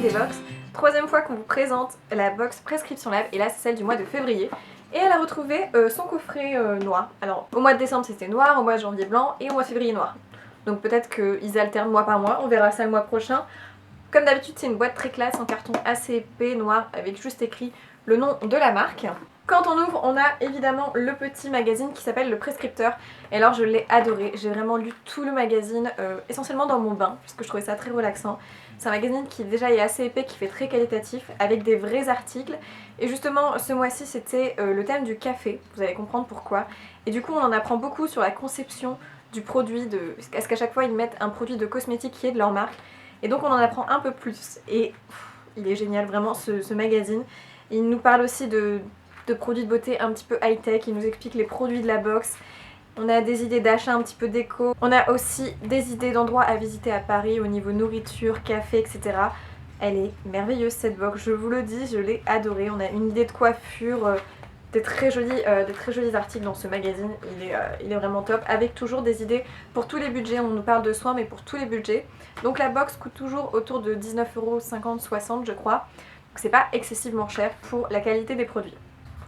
des box. Troisième fois qu'on vous présente la box Prescription Lab et là c'est celle du mois de février. Et elle a retrouvé son coffret noir. Alors au mois de décembre c'était noir, au mois de janvier blanc et au mois de février noir. Donc peut-être qu'ils alternent mois par mois, on verra ça le mois prochain. Comme d'habitude c'est une boîte très classe en carton assez épais, noir, avec juste écrit le nom de la marque. Quand on ouvre, on a évidemment le petit magazine qui s'appelle Le Prescripteur. Et alors je l'ai adoré, j'ai vraiment lu tout le magazine, essentiellement dans mon bain, puisque je trouvais ça très relaxant. C'est un magazine qui déjà est assez épais, qui fait très qualitatif, avec des vrais articles. Et justement, ce mois-ci, c'était le thème du café, vous allez comprendre pourquoi. Et du coup, on en apprend beaucoup sur la conception du produit, parce qu'à chaque fois, ils mettent un produit de cosmétique qui est de leur marque. Et donc, on en apprend un peu plus. Et il est génial, vraiment, ce magazine. Il nous parle aussi de produits de beauté un petit peu high-tech, il nous explique les produits de la box. On a des idées d'achat un petit peu déco. On a aussi des idées d'endroits à visiter à Paris au niveau nourriture, café, etc. Elle est merveilleuse cette box, je vous le dis, je l'ai adorée. On a une idée de coiffure, des très jolis articles dans ce magazine. Il est vraiment top, avec toujours des idées pour tous les budgets. On nous parle de soins mais pour tous les budgets. Donc la box coûte toujours autour de 19,50 €, 60 je crois. Donc c'est pas excessivement cher pour la qualité des produits.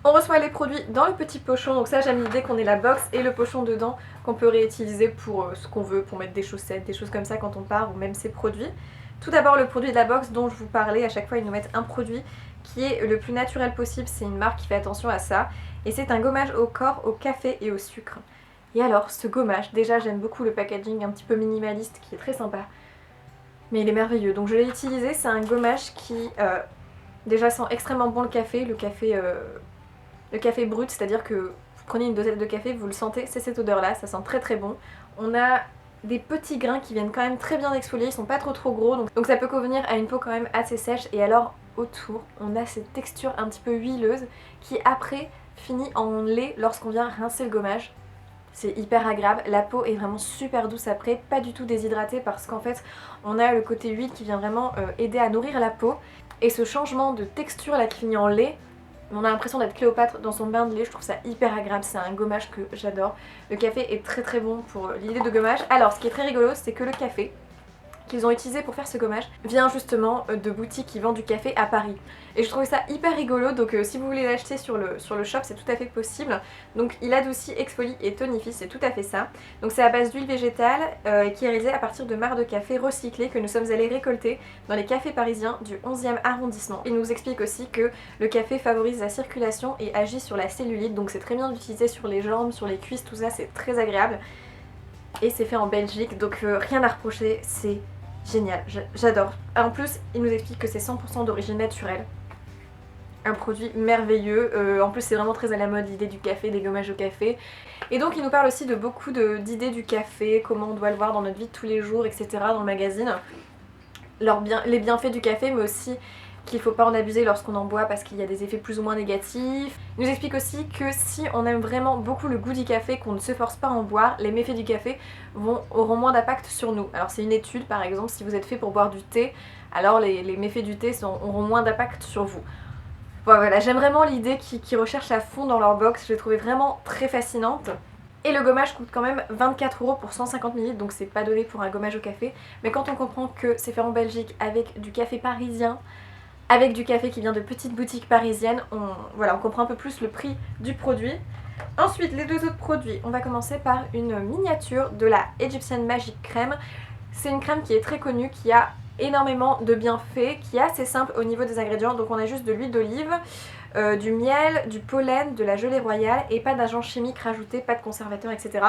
On reçoit les produits dans le petit pochon, donc ça j'aime l'idée qu'on ait la box et le pochon dedans qu'on peut réutiliser pour ce qu'on veut, pour mettre des chaussettes, des choses comme ça quand on part ou même ses produits. Tout d'abord le produit de la box dont je vous parlais, à chaque fois ils nous mettent un produit qui est le plus naturel possible, c'est une marque qui fait attention à ça. Et c'est un gommage au corps, au café et au sucre. Et alors ce gommage, déjà j'aime beaucoup le packaging un petit peu minimaliste qui est très sympa. Mais il est merveilleux, donc je l'ai utilisé, c'est un gommage qui déjà sent extrêmement bon le café brut, c'est-à-dire que vous prenez une dosette de café, vous le sentez, c'est cette odeur là, ça sent très très bon. On a des petits grains qui viennent quand même très bien exfolier, ils sont pas trop gros, donc ça peut convenir à une peau quand même assez sèche. Et alors autour, on a cette texture un petit peu huileuse qui après finit en lait lorsqu'on vient rincer le gommage. C'est hyper agréable, la peau est vraiment super douce après, pas du tout déshydratée parce qu'en fait on a le côté huile qui vient vraiment aider à nourrir la peau. Et ce changement de texture là qui finit en lait, on a l'impression d'être Cléopâtre dans son bain de lait, je trouve ça hyper agréable, c'est un gommage que j'adore. Le café est très bon pour l'idée de gommage. Alors ce qui est très rigolo, c'est que le café qu'ils ont utilisé pour faire ce gommage vient justement de boutiques qui vendent du café à Paris. Et je trouvais ça hyper rigolo, donc si vous voulez l'acheter sur le shop, c'est tout à fait possible. Donc il adoucit, exfolie et tonifie, c'est tout à fait ça. Donc c'est à base d'huile végétale qui est réalisée à partir de marcs de café recyclés que nous sommes allés récolter dans les cafés parisiens du 11e arrondissement. Il nous explique aussi que le café favorise la circulation et agit sur la cellulite, donc c'est très bien d'utiliser sur les jambes, sur les cuisses, tout ça, c'est très agréable. Et c'est fait en Belgique, donc rien à reprocher, c'est génial, j'adore. En plus, il nous explique que c'est 100% d'origine naturelle. Un produit merveilleux, en plus c'est vraiment très à la mode l'idée du café, des gommages au café. Et donc il nous parle aussi de beaucoup d'idées du café, comment on doit le voir dans notre vie de tous les jours, etc. dans le magazine. Les bienfaits du café, mais aussi qu'il ne faut pas en abuser lorsqu'on en boit parce qu'il y a des effets plus ou moins négatifs. Il nous explique aussi que si on aime vraiment beaucoup le goût du café, qu'on ne se force pas à en boire, les méfaits du café auront moins d'impact sur nous. Alors c'est une étude par exemple, si vous êtes fait pour boire du thé, alors les méfaits du thé auront moins d'impact sur vous. Voilà, j'aime vraiment l'idée qu'ils recherchent à fond dans leur box, je l'ai trouvée vraiment très fascinante. Et le gommage coûte quand même 24 € pour 150 ml, donc c'est pas donné pour un gommage au café. Mais quand on comprend que c'est fait en Belgique avec du café parisien, avec du café qui vient de petites boutiques parisiennes, on comprend un peu plus le prix du produit. Ensuite, les deux autres produits, on va commencer par une miniature de la Egyptian Magic Crème. C'est une crème qui est très connue, qui a énormément de bienfaits, qui est assez simple au niveau des ingrédients. Donc on a juste de l'huile d'olive, du miel, du pollen, de la gelée royale et pas d'agents chimiques rajoutés, pas de conservateurs, etc.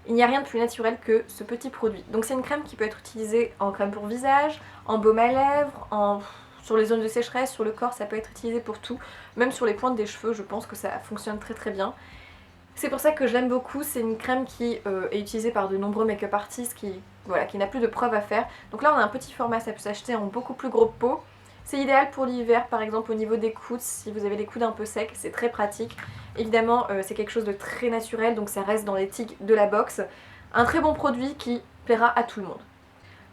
Il n'y a rien de plus naturel que ce petit produit. Donc c'est une crème qui peut être utilisée en crème pour visage, en baume à lèvres, sur les zones de sécheresse, sur le corps, ça peut être utilisé pour tout. Même sur les pointes des cheveux, je pense que ça fonctionne très bien. C'est pour ça que je l'aime beaucoup, c'est une crème qui est utilisée par de nombreux make-up artistes qui n'a plus de preuves à faire. Donc là on a un petit format, ça peut s'acheter en beaucoup plus gros pot. C'est idéal pour l'hiver par exemple au niveau des coudes, si vous avez les coudes un peu secs, c'est très pratique. Évidemment c'est quelque chose de très naturel, donc ça reste dans l'éthique de la box. Un très bon produit qui plaira à tout le monde.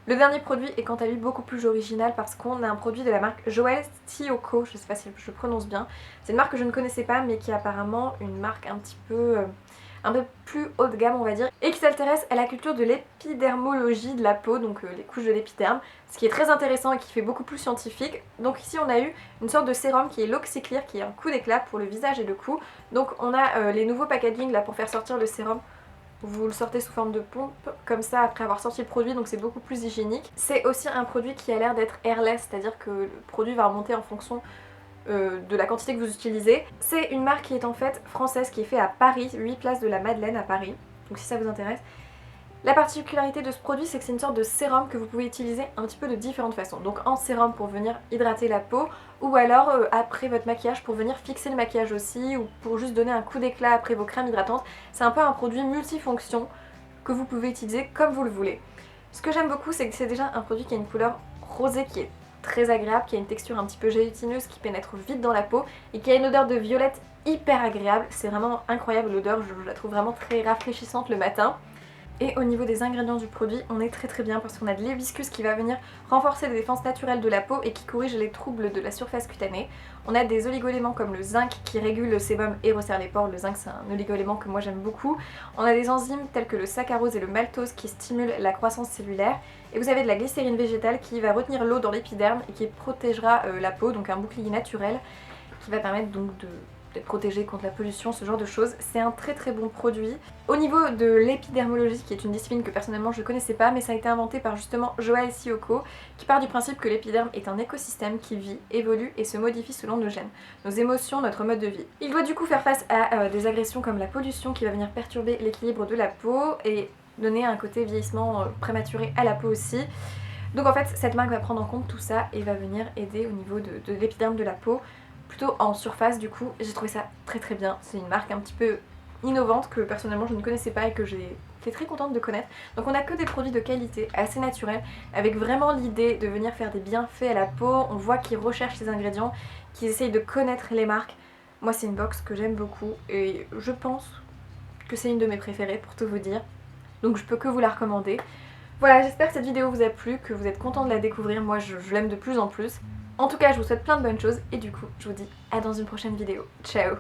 Le dernier produit est quant à lui beaucoup plus original parce qu'on a un produit de la marque Joël Tiyoko, je sais pas si je prononce bien. C'est une marque que je ne connaissais pas mais qui est apparemment une marque un peu plus haut de gamme on va dire, et qui s'intéresse à la culture de l'épidermologie de la peau, donc les couches de l'épiderme, ce qui est très intéressant et qui fait beaucoup plus scientifique. Donc ici on a eu une sorte de sérum qui est l'Oxyclear, qui est un coup d'éclat pour le visage et le cou. Donc on a les nouveaux packaging là pour faire sortir le sérum. Vous le sortez sous forme de pompe, comme ça après avoir sorti le produit, donc c'est beaucoup plus hygiénique. C'est aussi un produit qui a l'air d'être airless, c'est-à-dire que le produit va remonter en fonction de la quantité que vous utilisez. C'est une marque qui est en fait française, qui est faite à Paris, 8 places de la Madeleine à Paris, donc si ça vous intéresse. La particularité de ce produit, c'est que c'est une sorte de sérum que vous pouvez utiliser un petit peu de différentes façons. Donc en sérum pour venir hydrater la peau, ou alors après votre maquillage pour venir fixer le maquillage aussi, ou pour juste donner un coup d'éclat après vos crèmes hydratantes. C'est un peu un produit multifonction que vous pouvez utiliser comme vous le voulez. Ce que j'aime beaucoup, c'est que c'est déjà un produit qui a une couleur rosée qui est très agréable, qui a une texture un petit peu gélatineuse qui pénètre vite dans la peau et qui a une odeur de violette hyper agréable. C'est vraiment incroyable l'odeur, je la trouve vraiment très rafraîchissante le matin. Et au niveau des ingrédients du produit, on est très bien parce qu'on a de l'hibiscus qui va venir renforcer les défenses naturelles de la peau et qui corrige les troubles de la surface cutanée. On a des oligo-éléments comme le zinc qui régule le sébum et resserre les pores. Le zinc c'est un oligo-élément que moi j'aime beaucoup. On a des enzymes telles que le saccharose et le maltose qui stimulent la croissance cellulaire. Et vous avez de la glycérine végétale qui va retenir l'eau dans l'épiderme et qui protégera la peau, donc un bouclier naturel qui va permettre donc d'être protégé contre la pollution, ce genre de choses. C'est un très bon produit. Au niveau de l'épidermologie, qui est une discipline que personnellement je connaissais pas, mais ça a été inventé par justement Joël Tiyoko, qui part du principe que l'épiderme est un écosystème qui vit, évolue et se modifie selon nos gènes, nos émotions, notre mode de vie. Il doit du coup faire face à des agressions comme la pollution qui va venir perturber l'équilibre de la peau et donner un côté vieillissement prématuré à la peau aussi. Donc en fait cette marque va prendre en compte tout ça et va venir aider au niveau de l'épiderme de la peau, plutôt en surface du coup. J'ai trouvé ça très bien, c'est une marque un petit peu innovante que personnellement je ne connaissais pas et que j'ai été très contente de connaître. Donc on a que des produits de qualité, assez naturels, avec vraiment l'idée de venir faire des bienfaits à la peau. On voit qu'ils recherchent les ingrédients, qu'ils essayent de connaître les marques. Moi c'est une box que j'aime beaucoup et je pense que c'est une de mes préférées pour tout vous dire. Donc je peux que vous la recommander. Voilà, j'espère que cette vidéo vous a plu, que vous êtes content de la découvrir. Moi je l'aime de plus en plus. En tout cas, je vous souhaite plein de bonnes choses et du coup, je vous dis à dans une prochaine vidéo. Ciao!